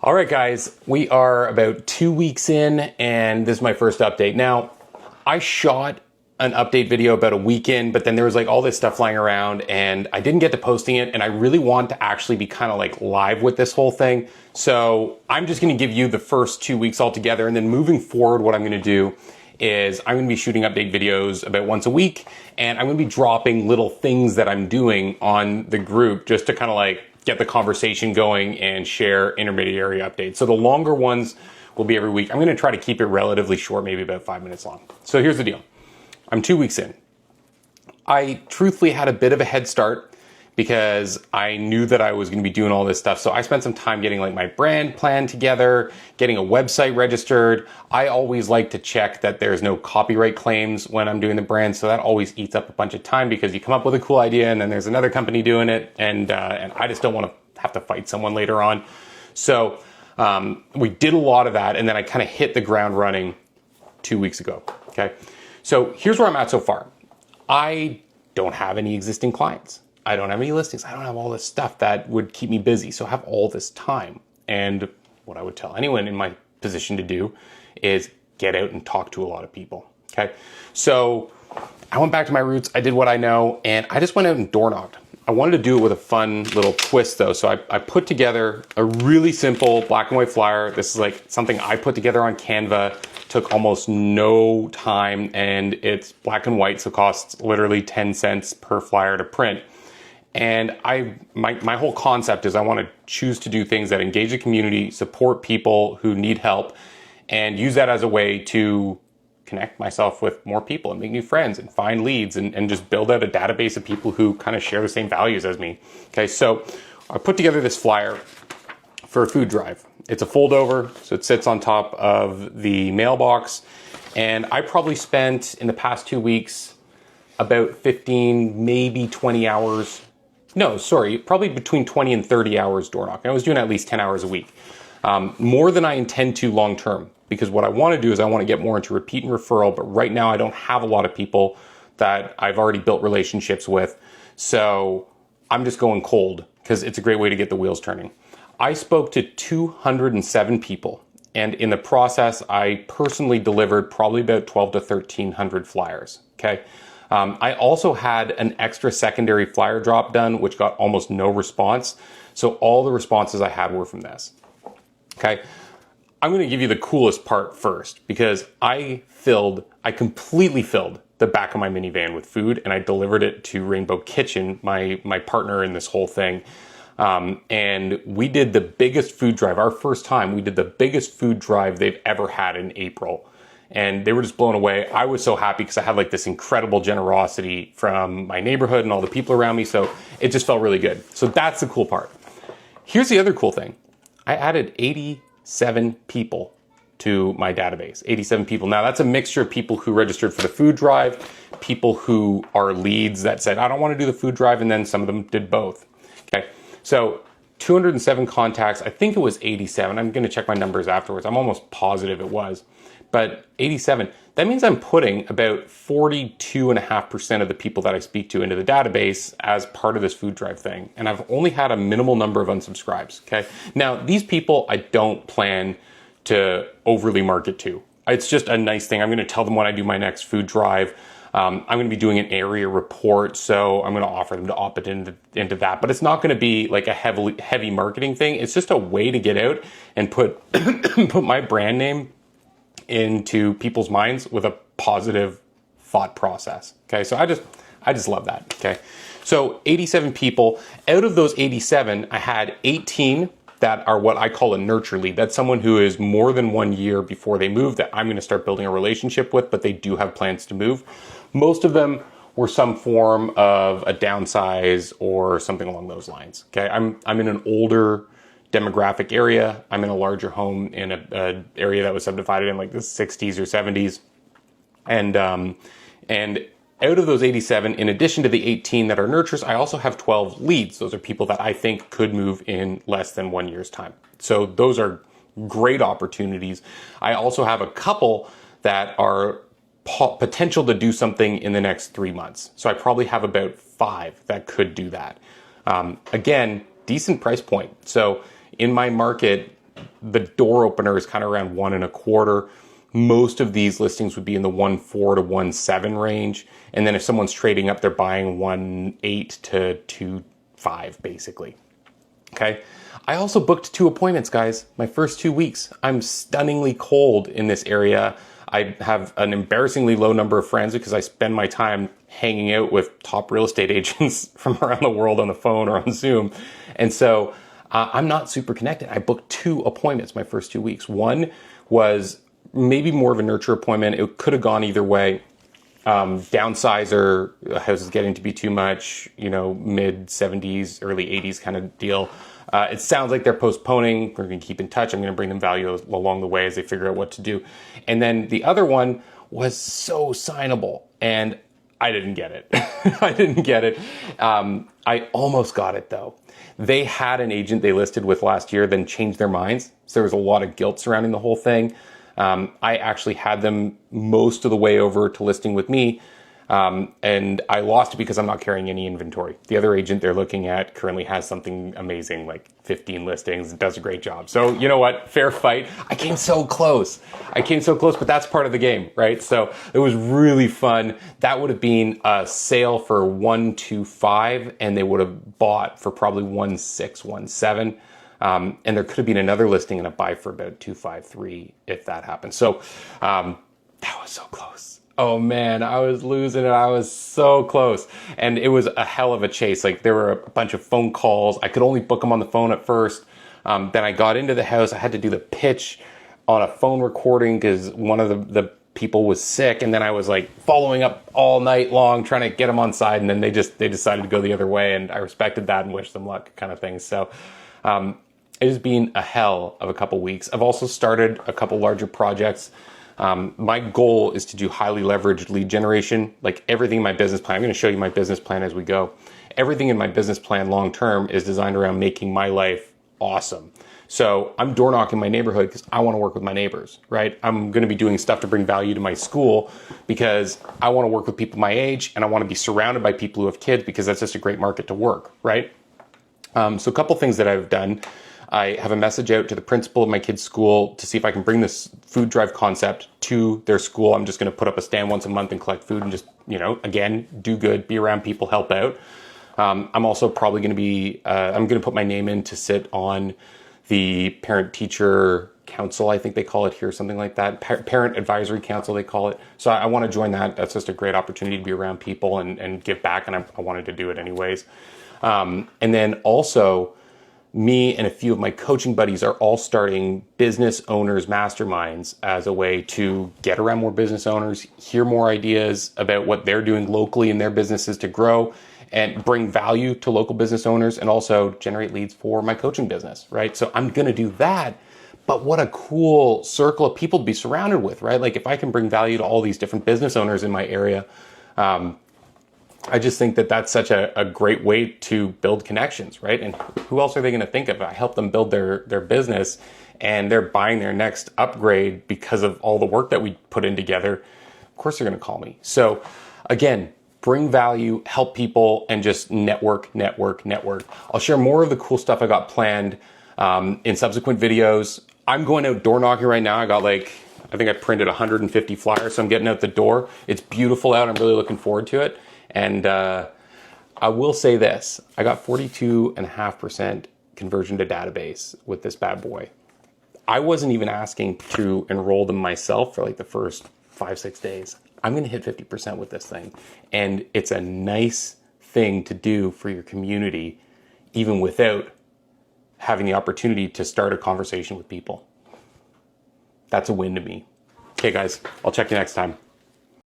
All right, guys, we are about 2 weeks in, and this is my first update. Now, I shot an update video about a week in, but then there was like all this stuff flying around, and I didn't get to posting it, and I really want to actually be kind of like live with this whole thing. So I'm just gonna give you the first 2 weeks altogether, and then moving forward, what I'm gonna do is I'm gonna be shooting update videos about once a week, and I'm gonna be dropping little things that I'm doing on the group just to kind of like get the conversation going and share intermediary updates. So the longer ones will be every week. I'm gonna try to keep it relatively short, maybe about 5 minutes long. So here's the deal. I'm 2 weeks in. I truthfully had a bit of a head start because I knew that I was gonna be doing all this stuff. So I spent some time getting like my brand plan together, getting a website registered. I always like to check that there's no copyright claims when I'm doing the brand. So that always eats up a bunch of time because you come up with a cool idea and then there's another company doing it. And I just don't wanna have to fight someone later on. So we did a lot of that, and then I kind of hit the ground running 2 weeks ago, okay? So here's where I'm at so far. I don't have any existing clients. I don't have any listings. I don't have all this stuff that would keep me busy. So I have all this time. And what I would tell anyone in my position to do is get out and talk to a lot of people, okay? So I went back to my roots. I did what I know, and I just went out and door knocked. I wanted to do it with a fun little twist though. So I put together a really simple black and white flyer. This is like something I put together on Canva. Took almost no time, and it's black and white, so costs literally 10 cents per flyer to print. And my whole concept is I want to choose to do things that engage the community, support people who need help, and use that as a way to connect myself with more people and make new friends and find leads and just build out a database of people who kind of share the same values as me. Okay, so I put together this flyer for a food drive. It's a fold over, so it sits on top of the mailbox. And I probably spent in the past 2 weeks about 15, maybe 20 hours. No, sorry, probably between 20 and 30 hours door knocking. I was doing at least 10 hours a week. More than I intend to long term, because what I want to do is I want to get more into repeat and referral, but right now I don't have a lot of people that I've already built relationships with. So I'm just going cold because it's a great way to get the wheels turning. I spoke to 207 people, and in the process, I personally delivered probably about 12 to 1,300 flyers, okay? I also had an extra secondary flyer drop done, which got almost no response. So all the responses I had were from this, okay? I'm gonna give you the coolest part first, because I completely filled the back of my minivan with food, and I delivered it to Rainbow Kitchen, my partner in this whole thing. And we did the biggest food drive, our first time, we did the biggest food drive they've ever had in April. And they were just blown away. I was so happy because I had like this incredible generosity from my neighborhood and all the people around me. So it just felt really good. So that's the cool part. Here's the other cool thing. I added 87 people to my database, 87 people. Now that's a mixture of people who registered for the food drive, people who are leads that said, I don't want to do the food drive. And then some of them did both. Okay. So 207 contacts, I think it was 87. I'm going to check my numbers afterwards. I'm almost positive it was, but 87. That means I'm putting about 42.5% of the people that I speak to into the database as part of this food drive thing. And I've only had a minimal number of unsubscribes, okay? Now, these people I don't plan to overly market to. It's just a nice thing. I'm going to tell them when I do my next food drive. I'm going to be doing an area report, so I'm going to offer them to opt into that. But it's not going to be like a heavy marketing thing. It's just a way to get out and put put my brand name into people's minds with a positive thought process. Okay, so I just love that. Okay, so 87 people. Out of those 87, I had 18 that are what I call a nurture lead. That's someone who is more than 1 year before they move that I'm going to start building a relationship with, but they do have plans to move. Most of them were some form of a downsize or something along those lines. Okay, I'm in an older demographic area. I'm in a larger home in a area that was subdivided in like the 60s or 70s. And out of those 87, in addition to the 18 that are nurtures, I also have 12 leads. Those are people that I think could move in less than 1 year's time. So those are great opportunities. I also have a couple that are potential to do something in the next 3 months. So I probably have about 5 that could do that. Again, decent price point. So in my market, the door opener is kind of around 1.25. Most of these listings would be in the 1.4 to 1.7 range. And then if someone's trading up, they're buying 1.8 to 2.5 basically. Okay. I also booked 2 appointments, guys, my first 2 weeks. I'm stunningly cold in this area. I have an embarrassingly low number of friends because I spend my time hanging out with top real estate agents from around the world on the phone or on Zoom. And so I'm not super connected. I booked 2 appointments my first 2 weeks. One was maybe more of a nurture appointment. It could have gone either way. Downsizer, house is getting to be too much, mid 70s, early 80s kind of deal. It sounds like they're postponing. We're going to keep in touch. I'm going to bring them value along the way as they figure out what to do. And then the other one was so signable, and I didn't get it. I didn't get it. I almost got it though. They had an agent they listed with last year, then changed their minds. So there was a lot of guilt surrounding the whole thing. I actually had them most of the way over to listing with me. And I lost it because I'm not carrying any inventory. The other agent they're looking at currently has something amazing, like 15 listings, does a great job. So you know what? Fair fight. I came so close, but that's part of the game, right? So it was really fun. That would have been a sale for 1.25 and they would have bought for probably 1.6, 1.7. And there could have been another listing and a buy for about 2.53 if that happened. So that was so close. Oh man, I was losing it. I was so close. And it was a hell of a chase. Like there were a bunch of phone calls. I could only book them on the phone at first. Then I got into the house. I had to do the pitch on a phone recording because one of the people was sick. And then I was like following up all night long, trying to get them on side. And then they decided to go the other way. And I respected that and wished them luck kind of thing. So, it has been a hell of a couple weeks. I've also started a couple larger projects. My goal is to do highly leveraged lead generation, like everything in my business plan. I'm going to show you my business plan as we go. Everything in my business plan long-term is designed around making my life awesome. So I'm door knocking my neighborhood because I want to work with my neighbors, right? I'm going to be doing stuff to bring value to my school because I want to work with people my age and I want to be surrounded by people who have kids because that's just a great market to work, right? So a couple things that I've done. I have a message out to the principal of my kid's school to see if I can bring this food drive concept to their school. I'm just going to put up a stand once a month and collect food and just, again, do good, be around people, help out. I'm also probably going to be, I'm going to put my name in to sit on the parent-teacher council, I think they call it here, something like that. Parent advisory council, they call it. So I want to join that. That's just a great opportunity to be around people and give back, and I wanted to do it anyways. And then also, me and a few of my coaching buddies are all starting business owners masterminds as a way to get around more business owners, hear more ideas about what they're doing locally in their businesses to grow and bring value to local business owners and also generate leads for my coaching business, right? So I'm going to do that. But what a cool circle of people to be surrounded with, right? Like if I can bring value to all these different business owners in my area, I just think that that's such a great way to build connections, right? And who else are they going to think of? I help them build their business and they're buying their next upgrade because of all the work that we put in together. Of course, they're going to call me. So again, bring value, help people, and just network. I'll share more of the cool stuff I got planned in subsequent videos. I'm going out door knocking right now. I think I printed 150 flyers, so I'm getting out the door. It's beautiful out. I'm really looking forward to it. And I will say this, I got 42.5% conversion to database with this bad boy. I wasn't even asking to enroll them myself for like the first 5-6 days. I'm going to hit 50% with this thing. And it's a nice thing to do for your community, even without having the opportunity to start a conversation with people. That's a win to me. Okay, guys, I'll check you next time.